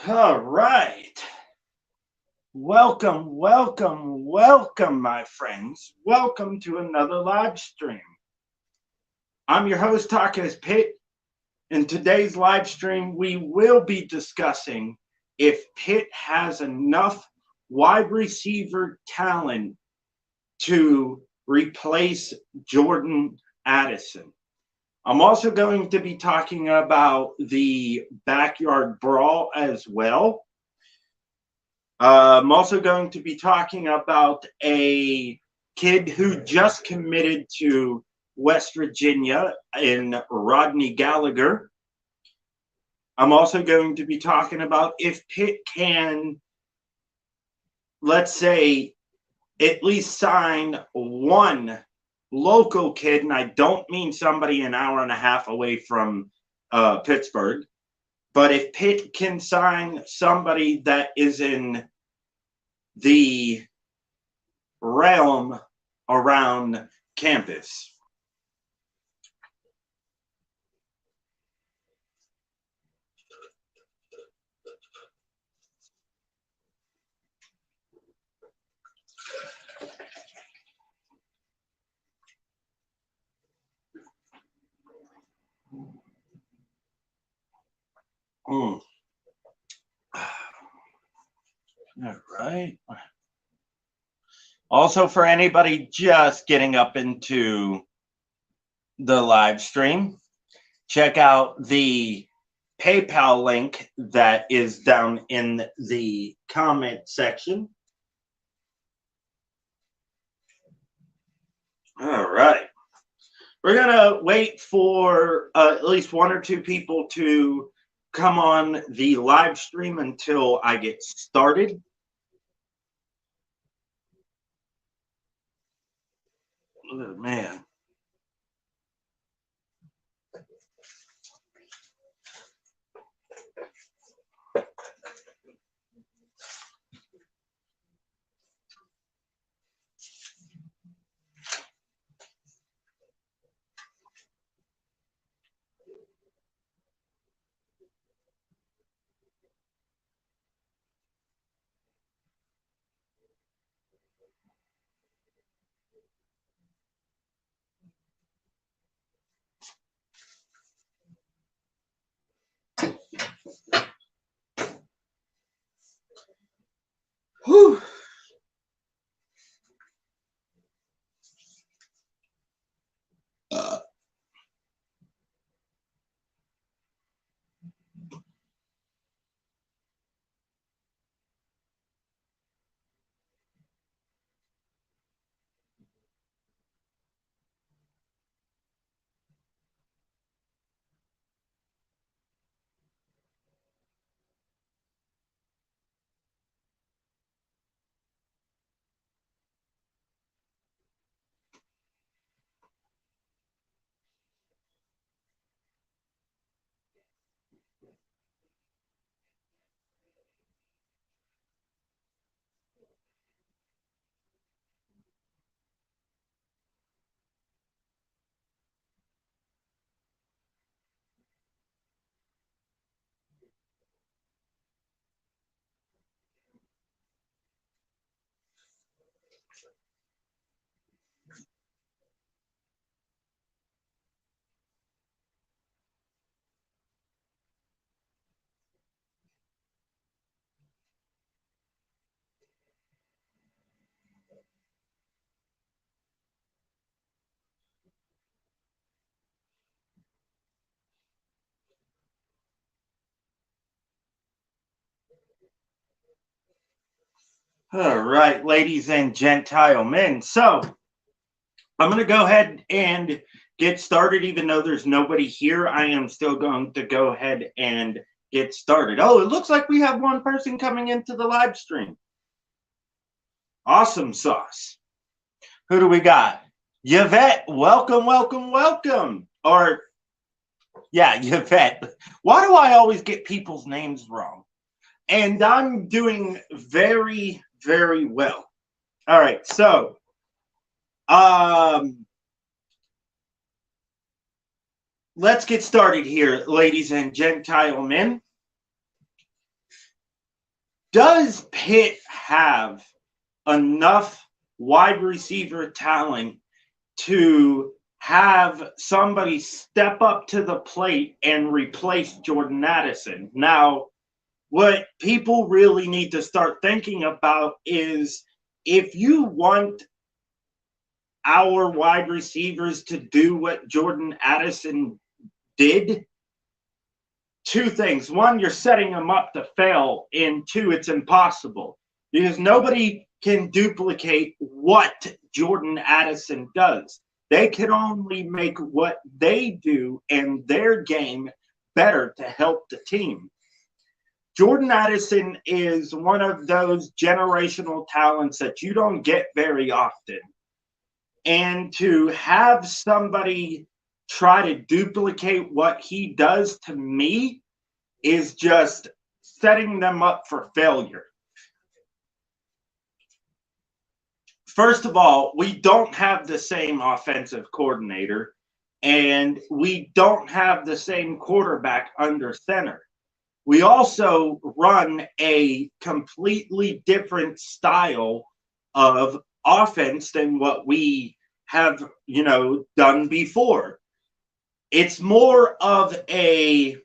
All right. Welcome, my friends. Welcome to another live stream. I'm your host, TALK-IS-PITT. In today's live stream, we will be discussing if Pitt has enough wide receiver talent to replace Jordan Addison. I'm also going to be talking about the backyard brawl as well. I'm also going to be talking about a kid who just committed to West Virginia in Rodney Gallagher. I'm also going to be talking about if Pitt can, let's say, at least sign one local kid, and I don't mean somebody an hour and a half away from Pittsburgh, but if Pitt can sign somebody that is in the realm around campus. All right. Also, for anybody just getting up into the live stream, check out the PayPal link that is down in the comment section. All right. We're going to wait for at least one or two people to come on the live stream until I get started. Oh, man. Whew. All right, ladies and gentile men. So I'm going to go ahead and get started. Even though there's nobody here, I am still going to go ahead and get started. Oh, it looks like we have one person coming into the live stream. Awesome sauce. Who do we got? Yvette, welcome. Or, yeah, Yvette. Why do I always get people's names wrong? And I'm doing very, very well. All right, so let's get started here, ladies and gentile men. Does Pitt have enough wide receiver talent to have somebody step up to the plate and replace Jordan Addison? Now, what people really need to start thinking about is, if you want our wide receivers to do what Jordan Addison did, two things. One, you're setting them up to fail, and two, it's impossible because nobody can duplicate what Jordan Addison does. They can only make what they do and their game better to help the team. Jordan Addison is one of those generational talents that you don't get very often. And to have somebody try to duplicate what he does, to me, is just setting them up for failure. First of all, we don't have the same offensive coordinator, and we don't have the same quarterback under center. We also run a completely different style of offense than what we have, done before. It's more of a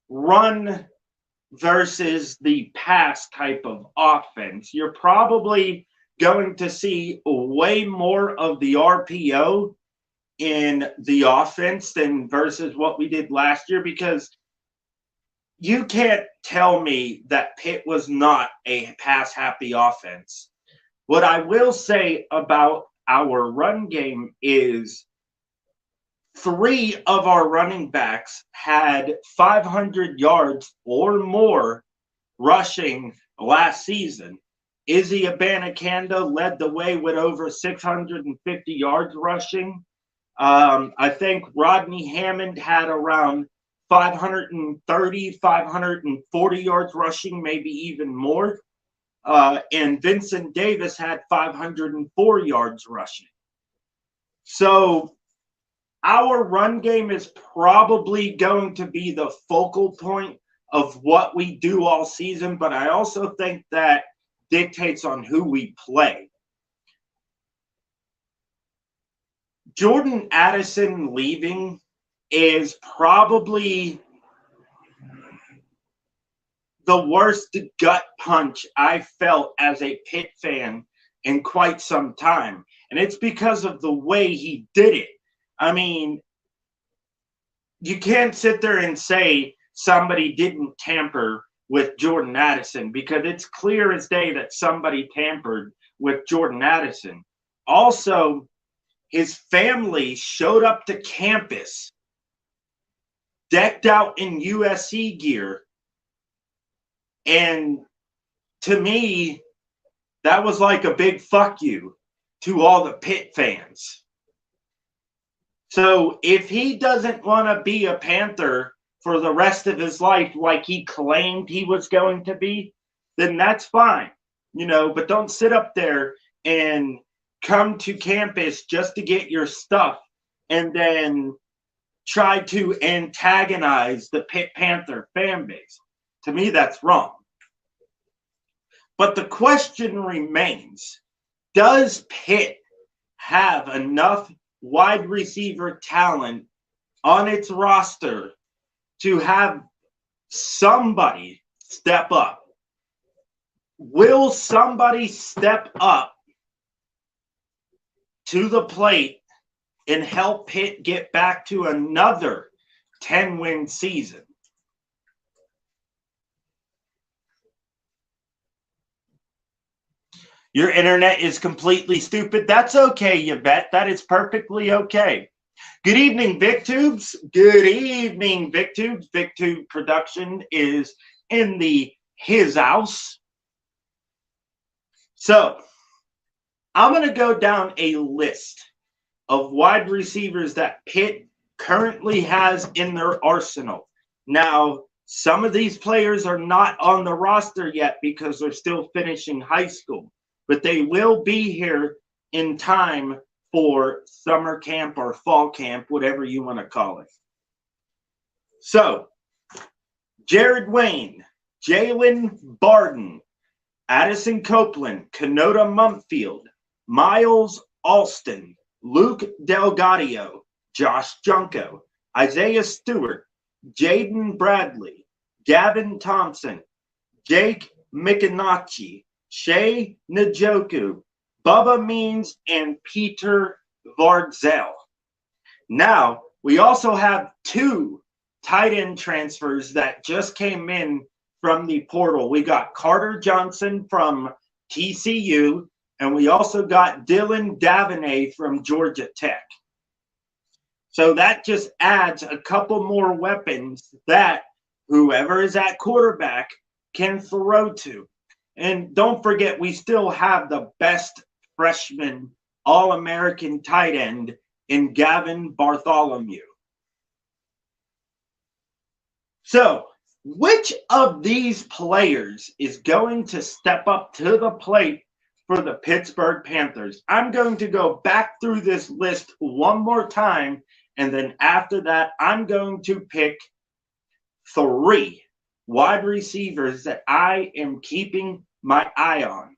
run versus the pass type of offense. You're probably going to see way more of the RPO in the offense than versus what we did last year, because you can't tell me that Pitt was not a pass-happy offense. What I will say about our run game is 3 of our running backs had 500 yards or more rushing last season. Izzy Abanikanda led the way with over 650 yards rushing. I think Rodney Hammond had around 530, 540 yards rushing, maybe even more. And Vincent Davis had 504 yards rushing. So our run game is probably going to be the focal point of what we do all season, but I also think that dictates on who we play. Jordan Addison leaving is probably the worst gut punch I felt as a Pitt fan in quite some time. And it's because of the way he did it. I mean, you can't sit there and say somebody didn't tamper with Jordan Addison, because it's clear as day that somebody tampered with Jordan Addison. Also, his family showed up to campus decked out in USC gear. And to me, that was like a big fuck you to all the Pitt fans. So if he doesn't want to be a Panther for the rest of his life like he claimed he was going to be, then that's fine. But don't sit up there and come to campus just to get your stuff and then try to antagonize the Pitt Panther fan base. To me, that's wrong. But the question remains, does Pitt have enough wide receiver talent on its roster to have somebody step up? Will somebody step up to the plate and help Pitt get back to another 10-win season? Your internet is completely stupid. That's okay, Yvette. That is perfectly okay. Good evening, VicTubes. Good evening, VicTubes. VicTube production is in his house. So, I'm going to go down a list of wide receivers that Pitt currently has in their arsenal. Now, some of these players are not on the roster yet because they're still finishing high school, but they will be here in time for summer camp or fall camp, whatever you want to call it. So, Jared Wayne, Jalen Barden, Addison Copeland, Kenota Mumfield, Miles Alston, Luke Delgadio, Josh Junko, Isaiah Stewart, Jaden Bradley, Gavin Thompson, Jake Mikanacci, Shay Njoku, Bubba Means, and Peter Vardzell. Now, we also have 2 tight end transfers that just came in from the portal. We got Carter Johnson from TCU, and we also got Dylan Davenay from Georgia Tech. So that just adds a couple more weapons that whoever is at quarterback can throw to. And don't forget, we still have the best freshman All-American tight end in Gavin Bartholomew. So, which of these players is going to step up to the plate for the Pittsburgh Panthers? I'm going to go back through this list one more time, and then after that, I'm going to pick 3 wide receivers that I am keeping my eye on.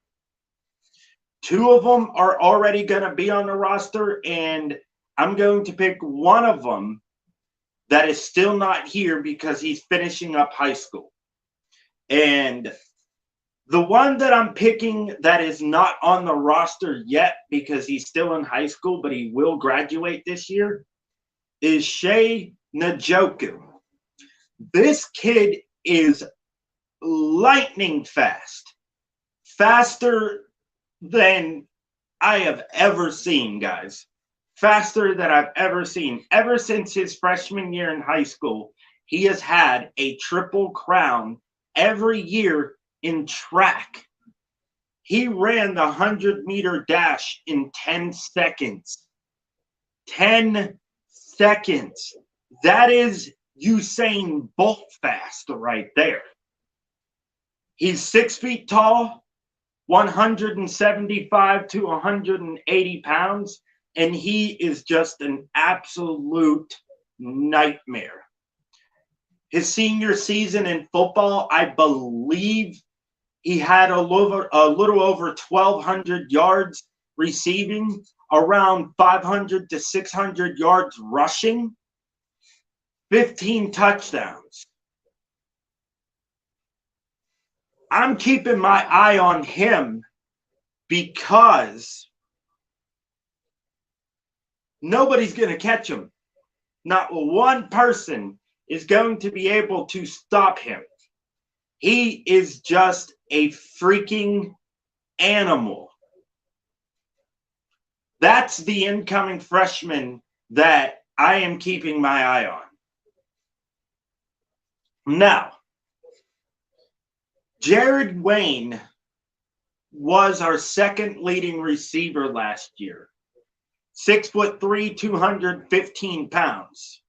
2 of them are already going to be on the roster, and I'm going to pick one of them that is still not here because he's finishing up high school. And the one that I'm picking that is not on the roster yet because he's still in high school, but he will graduate this year, is Shay Njoku. This kid is lightning fast. Faster than I have ever seen, guys. Faster than I've ever seen. Ever since his freshman year in high school, he has had a triple crown every year in track. He ran the 100-meter dash in 10 seconds. 10 seconds. That is Usain Bolt fast right there. He's 6 feet tall, 175 to 180 pounds. And he is just an absolute nightmare. His senior season in football, I believe he had a little over 1,200 yards receiving, around 500 to 600 yards rushing, 15 touchdowns. I'm keeping my eye on him because nobody's going to catch him. Not one person is going to be able to stop him. He is just a freaking animal. That's the incoming freshman that I am keeping my eye on. Now, Jared Wayne was our second leading receiver last year. 6'3", 215 pounds.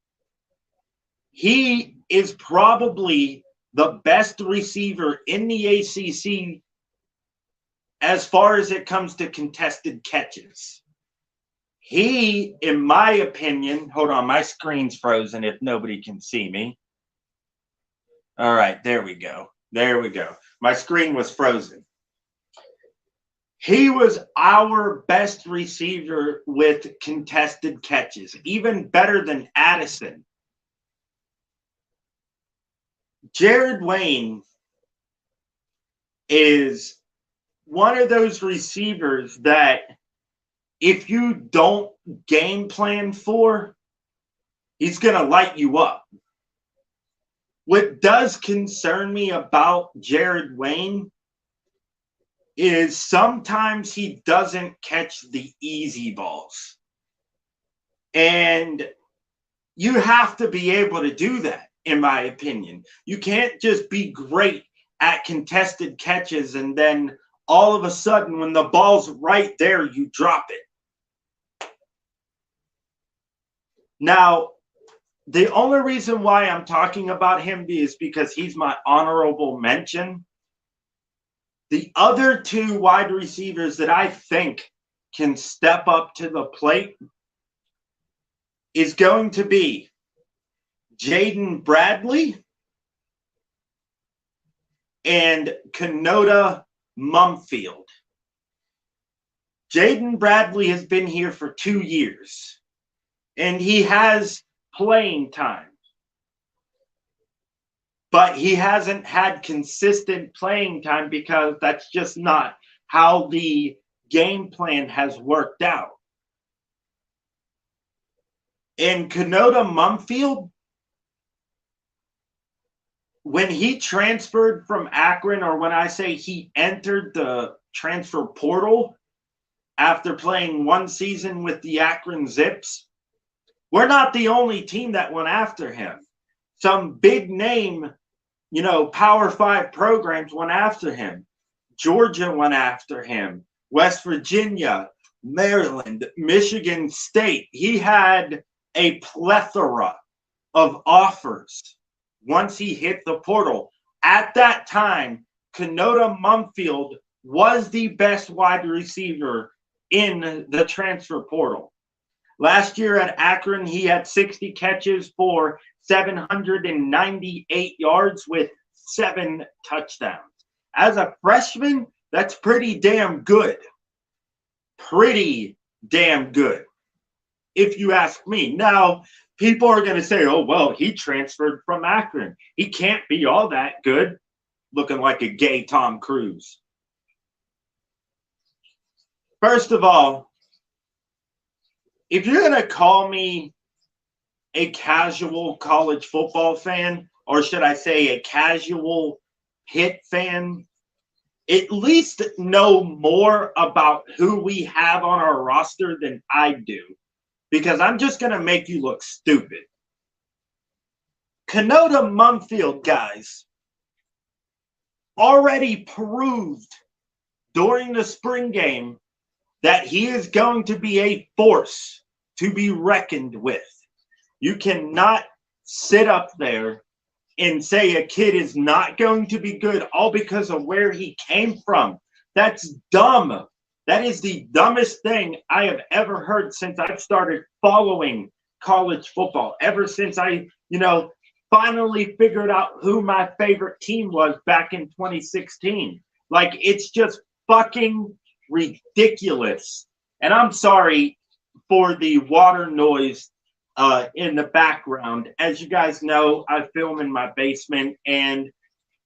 He is probably the best receiver in the ACC as far as it comes to contested catches. He, in my opinion, hold on, my screen's frozen if nobody can see me. All right, there we go. There we go. My screen was frozen. He was our best receiver with contested catches, even better than Addison. Jared Wayne is one of those receivers that if you don't game plan for, he's going to light you up. What does concern me about Jared Wayne is sometimes he doesn't catch the easy balls. And you have to be able to do that, in my opinion. You can't just be great at contested catches and then all of a sudden when the ball's right there, you drop it. Now, the only reason why I'm talking about him is because he's my honorable mention. The other 2 wide receivers that I think can step up to the plate is going to be Jaden Bradley and Kenota Mumfield. Jaden Bradley has been here for 2 years, and he has playing time. But he hasn't had consistent playing time because that's just not how the game plan has worked out. And Kenota Mumfield, when he transferred from Akron, or when I say he entered the transfer portal after playing 1 season with the Akron Zips, we're not the only team that went after him. Some big name, Power 5 programs went after him. Georgia went after him. West Virginia, Maryland, Michigan State. He had a plethora of offers once he hit the portal. At that time, Kenota Mumfield was the best wide receiver in the transfer portal. Last year at Akron, he had 60 catches for 798 yards with 7 touchdowns. As a freshman, that's pretty damn good. Pretty damn good, if you ask me. Now, people are going to say, oh, well, he transferred from Akron. He can't be all that good, looking like a gay Tom Cruise. First of all, if you're going to call me a casual college football fan, or should I say a casual Pitt fan, at least know more about who we have on our roster than I do, because I'm just going to make you look stupid. Kenota Mumfield, guys, already proved during the spring game that he is going to be a force to be reckoned with. You cannot sit up there and say a kid is not going to be good all because of where he came from. That's dumb. That is the dumbest thing I have ever heard since I've started following college football. Ever since I, finally figured out who my favorite team was back in 2016. Like, it's just fucking ridiculous. And I'm sorry for the water noise in the background. As you guys know, I film in my basement, and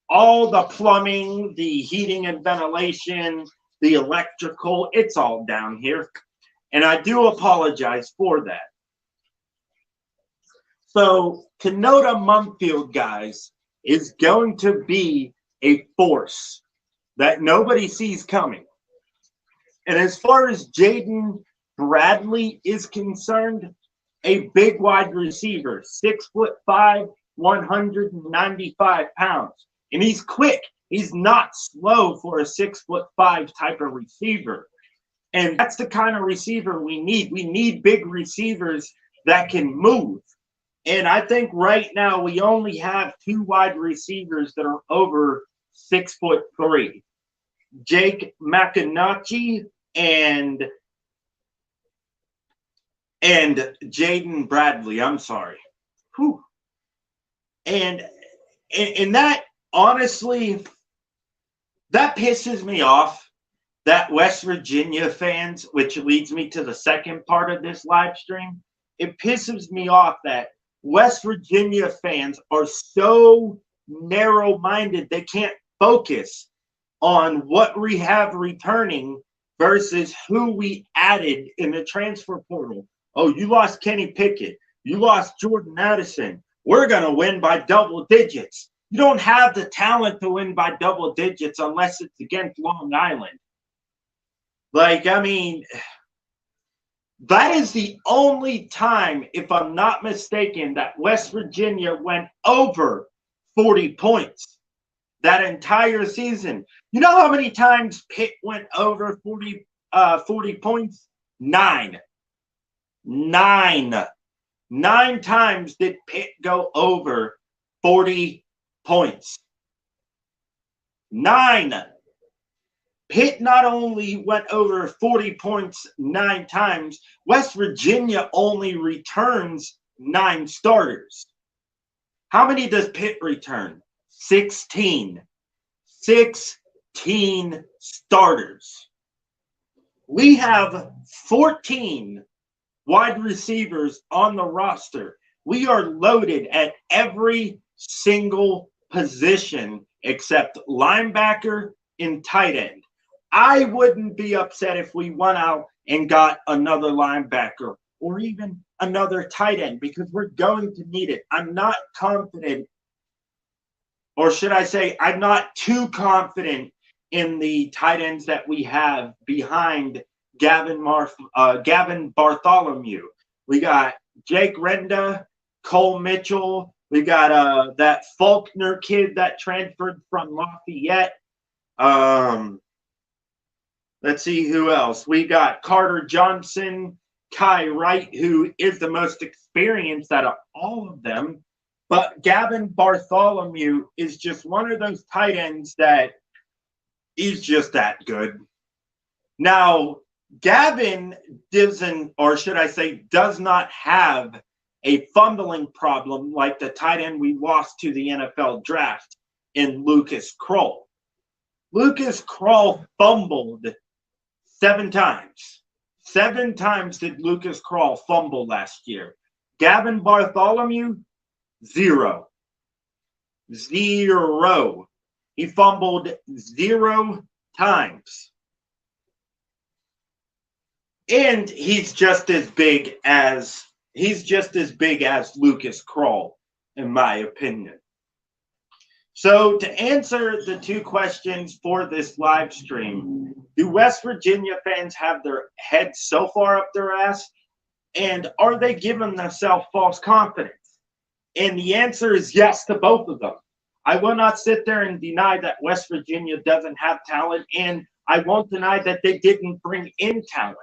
all the plumbing, the heating and ventilation, the electrical, it's all down here. And I do apologize for that. So Kenota Mumfield, guys, is going to be a force that nobody sees coming. And as far as Jaden Bradley is concerned, a big wide receiver, 6'5", 195 pounds. And he's quick. He's not slow for a 6'5" type of receiver. And that's the kind of receiver we need. We need big receivers that can move. And I think right now we only have 2 wide receivers that are over 6'3". Jake McInerney and Jaden Bradley. I'm sorry. Whew. And that, honestly, that pisses me off that West Virginia fans, which leads me to the second part of this live stream, it pisses me off that West Virginia fans are so narrow-minded they can't focus on what we have returning versus who we added in the transfer portal. Oh, you lost Kenny Pickett. You lost Jordan Addison. We're going to win by double digits. You don't have the talent to win by double digits unless it's against Long Island. Like, I mean, that is the only time, if I'm not mistaken, that West Virginia went over 40 points that entire season. You know how many times Pitt went over 40 points? 9. 9 times did Pitt go over 40 points. 9. Pitt not only went over 40 points 9 times, West Virginia only returns 9 starters. How many does Pitt return? 16. 16 starters. We have 14 wide receivers on the roster. We are loaded at every single position except linebacker and tight end. I wouldn't be upset if we went out and got another linebacker or even another tight end because we're going to need it. I'm not confident, or should I say, I'm not too confident in the tight ends that we have behind Gavin Bartholomew. We got Jake Renda, Cole Mitchell. We got that Faulkner kid that transferred from Lafayette. Let's see who else. We got Carter Johnson, Kai Wright, who is the most experienced out of all of them. But Gavin Bartholomew is just one of those tight ends that is just that good. Now, Gavin doesn't, or should I say, does not have a fumbling problem like the tight end we lost to the NFL draft in Lucas Kroll. Lucas Kroll fumbled 7 times. 7 times did Lucas Kroll fumble last year. Gavin Bartholomew, 0. 0. He fumbled 0 times. And he's just as big as Lucas Kroll, in my opinion. So to answer the 2 questions for this live stream, do West Virginia fans have their heads so far up their ass? And are they giving themselves false confidence? And the answer is yes to both of them. I will not sit there and deny that West Virginia doesn't have talent, and I won't deny that they didn't bring in talent.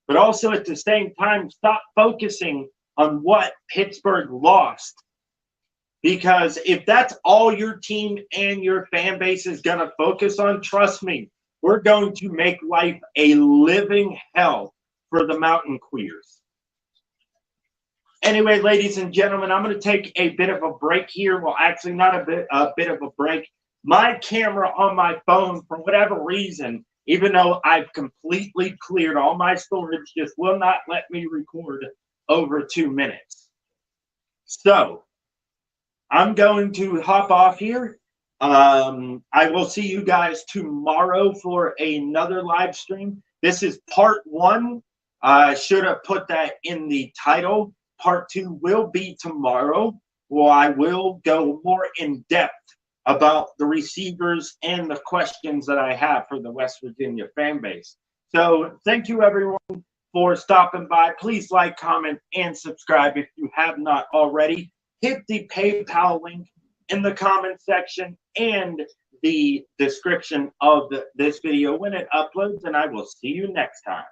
But also at the same time, stop focusing on what Pittsburgh lost. Because if that's all your team and your fan base is going to focus on, trust me, we're going to make life a living hell for the Mountain Queers. Anyway, ladies and gentlemen, I'm going to take a bit of a break here. Well, actually, not a bit of a break. My camera on my phone, for whatever reason, even though I've completely cleared all my storage, just will not let me record over 2 minutes. So I'm going to hop off here. I will see you guys tomorrow for another live stream. This is part 1. I should have put that in the title. Part 2 will be tomorrow, where I will go more in depth about the receivers and the questions that I have for the West Virginia fan base. So thank you, everyone, for stopping by. Please like, comment, and subscribe if you have not already. Hit the PayPal link in the comment section and the description of this video when it uploads, and I will see you next time.